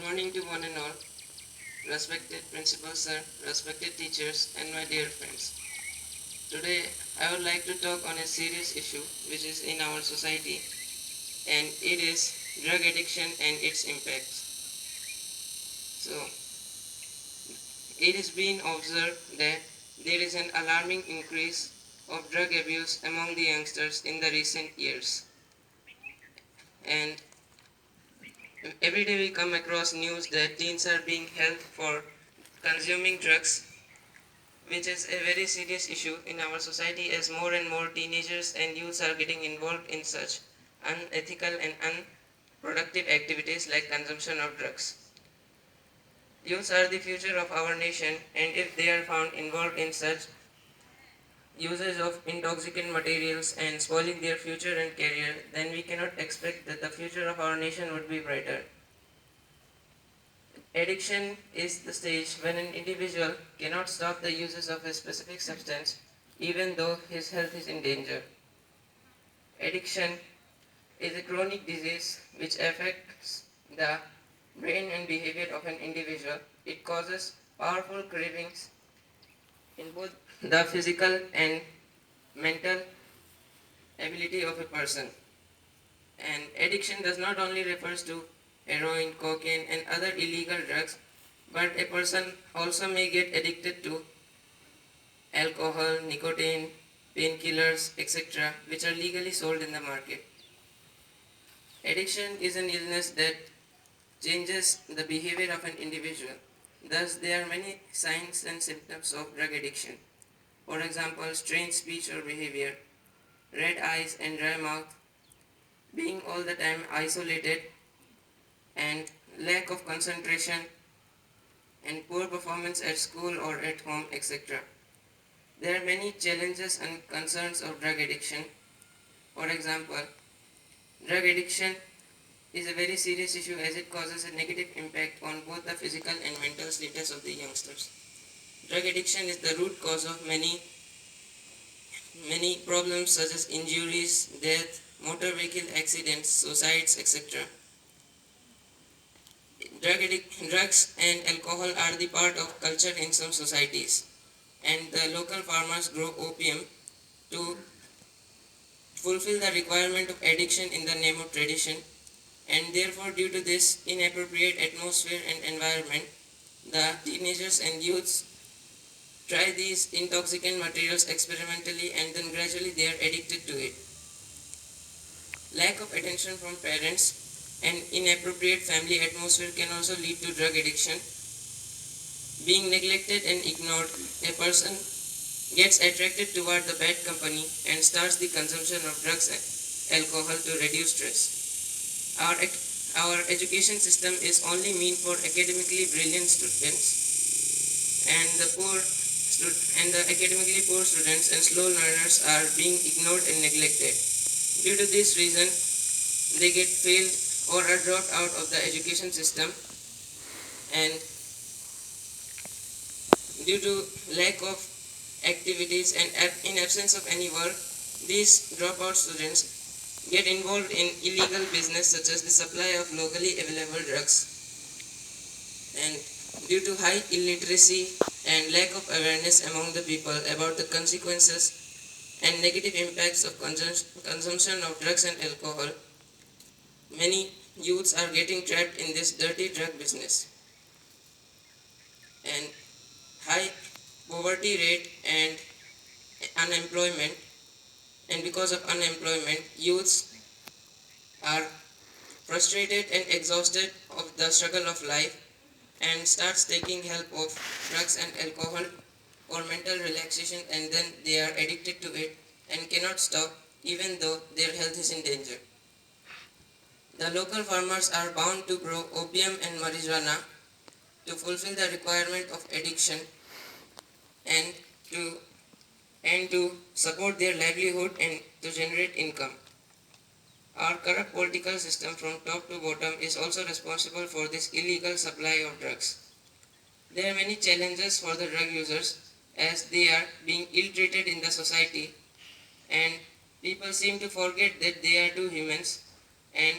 morning to one and all, respected principal sir, respected teachers, and my dear friends. Today, I would like to talk on a serious issue which is in our society, and it is drug addiction and its impacts. So, it is being observed that there is an alarming increase of drug abuse among the youngsters in the recent years. And every day we come across news that teens are being held for consuming drugs, which is a very serious issue in our society as more and more teenagers and youths are getting involved in such unethical and unproductive activities like consumption of drugs. Youths are the future of our nation, and if they are found involved in such usage of intoxicant materials and spoiling their future and career, then we cannot expect that the future of our nation would be brighter. Addiction is the stage when an individual cannot stop the uses of a specific substance even though his health is in danger. Addiction is a chronic disease which affects the brain and behavior of an individual. It causes powerful cravings in both the physical and mental ability of a person. And addiction does not only refers to heroin, cocaine, and other illegal drugs, but a person also may get addicted to alcohol, nicotine, painkillers, etc., which are legally sold in the market. Addiction is an illness that changes the behavior of an individual. Thus, there are many signs and symptoms of drug addiction. For example, strange speech or behavior, red eyes and dry mouth, being all the time isolated, and lack of concentration, and poor performance at school or at home, etc. There are many challenges and concerns of drug addiction. For example, drug addiction is a very serious issue as it causes a negative impact on both the physical and mental status of the youngsters. Drug addiction is the root cause of many problems such as injuries, death, motor vehicle accidents, suicides, etc. Drugs and alcohol are the part of culture in some societies, and the local farmers grow opium to fulfill the requirement of addiction in the name of tradition, and therefore due to this inappropriate atmosphere and environment, the teenagers and youths try these intoxicant materials experimentally and then gradually they are addicted to it. Lack of attention from parents and inappropriate family atmosphere can also lead to drug addiction. Being neglected and ignored, a person gets attracted toward the bad company and starts the consumption of drugs and alcohol to reduce stress. Our education system is only meant for academically brilliant students, and the academically poor students and slow learners are being ignored and neglected. Due to this reason, they get failed or are dropped out of the education system, and due to lack of activities and in absence of any work, these dropout students get involved in illegal business such as the supply of locally available drugs. And due to high illiteracy and lack of awareness among the people about the consequences and negative impacts of consumption of drugs and alcohol, many youths are getting trapped in this dirty drug business. And high poverty rate and unemployment, and because of unemployment, youths are frustrated and exhausted of the struggle of life and starts taking help of drugs and alcohol for mental relaxation, and then they are addicted to it and cannot stop even though their health is in danger. The local farmers are bound to grow opium and marijuana to fulfill the requirement of addiction and to support their livelihood and to generate income. Our corrupt political system from top to bottom is also responsible for this illegal supply of drugs. There are many challenges for the drug users as they are being ill-treated in the society, and people seem to forget that they are too humans, and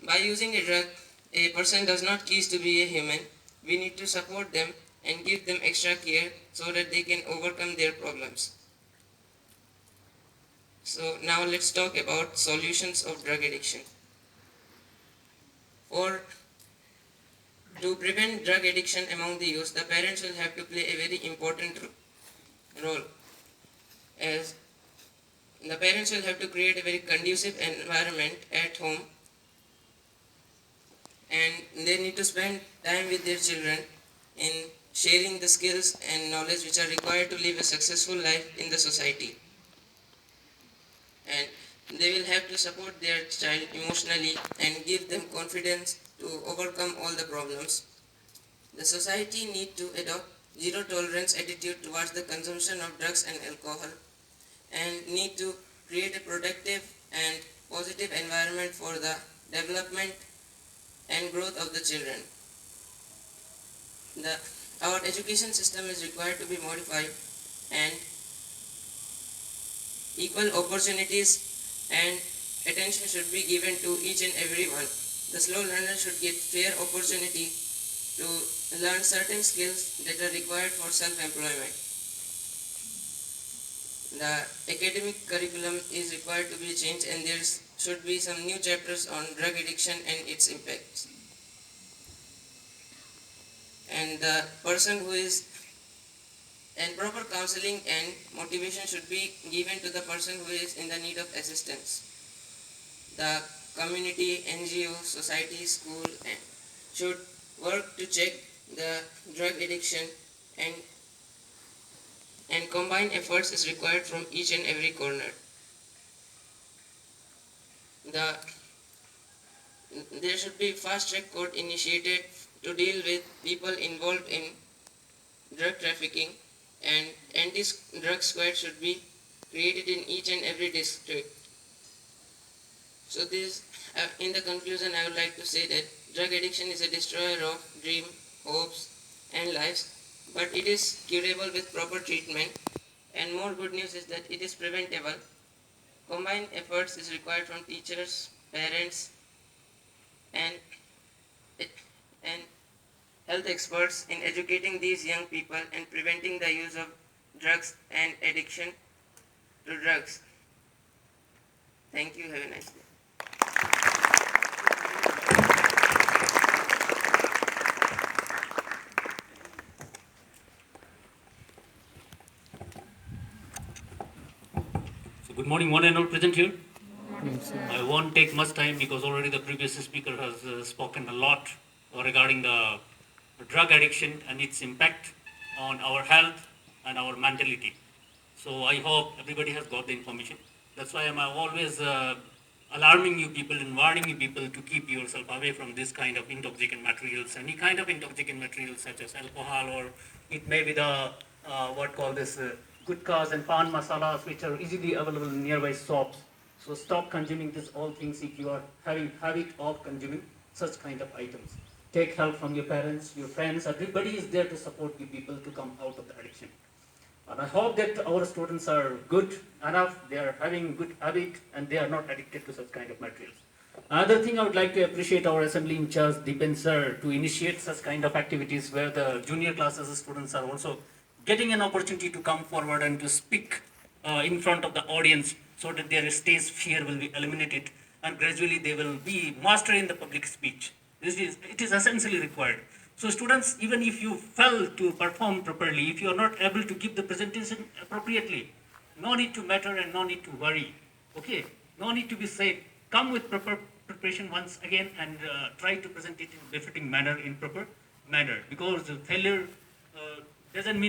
by using a drug a person does not cease to be a human, we need to support them and give them extra care so that they can overcome their problems. So now let's talk about solutions of drug addiction. For to prevent drug addiction among the youth, the parents will have to play a very important role, as the parents will have to create a very conducive environment at home, and they need to spend time with their children in sharing the skills and knowledge which are required to live a successful life in the society. And they will have to support their child emotionally and give them confidence to overcome all the problems. The society need to adopt zero tolerance attitude towards the consumption of drugs and alcohol, and need to create a protective and positive environment for the development and growth of the children. Our education system is required to be modified, and equal opportunities and attention should be given to each and everyone. The slow learner should get fair opportunity to learn certain skills that are required for self-employment. The academic curriculum is required to be changed, and there should be some new chapters on drug addiction and its impacts. And the person who is and proper counseling and motivation should be given to the person who is in the need of assistance. The community, NGO, society, school and should work to check the drug addiction, and combined efforts is required from each and every corner. There should be fast track court initiated to deal with people involved in drug trafficking, and anti-drug squad should be created in each and every district. So in the conclusion, I would like to say that drug addiction is a destroyer of dream, hopes and lives, but it is curable with proper treatment, and more good news is that it is preventable. Combined efforts is required from teachers, parents and, and health experts in educating these young people and preventing the use of drugs and addiction to drugs. Thank you. Have a nice day. So good morning, one and all present here. I won't take much time because already the previous speaker has spoken a lot regarding the drug addiction and its impact on our health and our mentality. So I hope everybody has got the information. That's why I'm always alarming you people and warning you people to keep yourself away from this kind of intoxicant materials, any kind of intoxicant materials such as alcohol, or it may be the gutkhas and pan masalas which are easily available in nearby shops. So stop consuming these all things if you are having habit of consuming such kind of items. Take help from your parents, your friends, everybody is there to support you people to come out of the addiction. And I hope that our students are good enough, they are having good habit and they are not addicted to such kind of materials. Another thing I would like to appreciate our assembly in charge, Deepen sir, to initiate such kind of activities where the junior classes students are also getting an opportunity to come forward and to speak in front of the audience so that their stage fear will be eliminated and gradually they will be master in the public speech. It is essentially required. So students, even if you fail to perform properly, if you are not able to give the presentation appropriately, no need to matter and no need to worry. Okay, no need to be said. Come with proper preparation once again and try to present it in befitting manner, in proper manner, because failure doesn't mean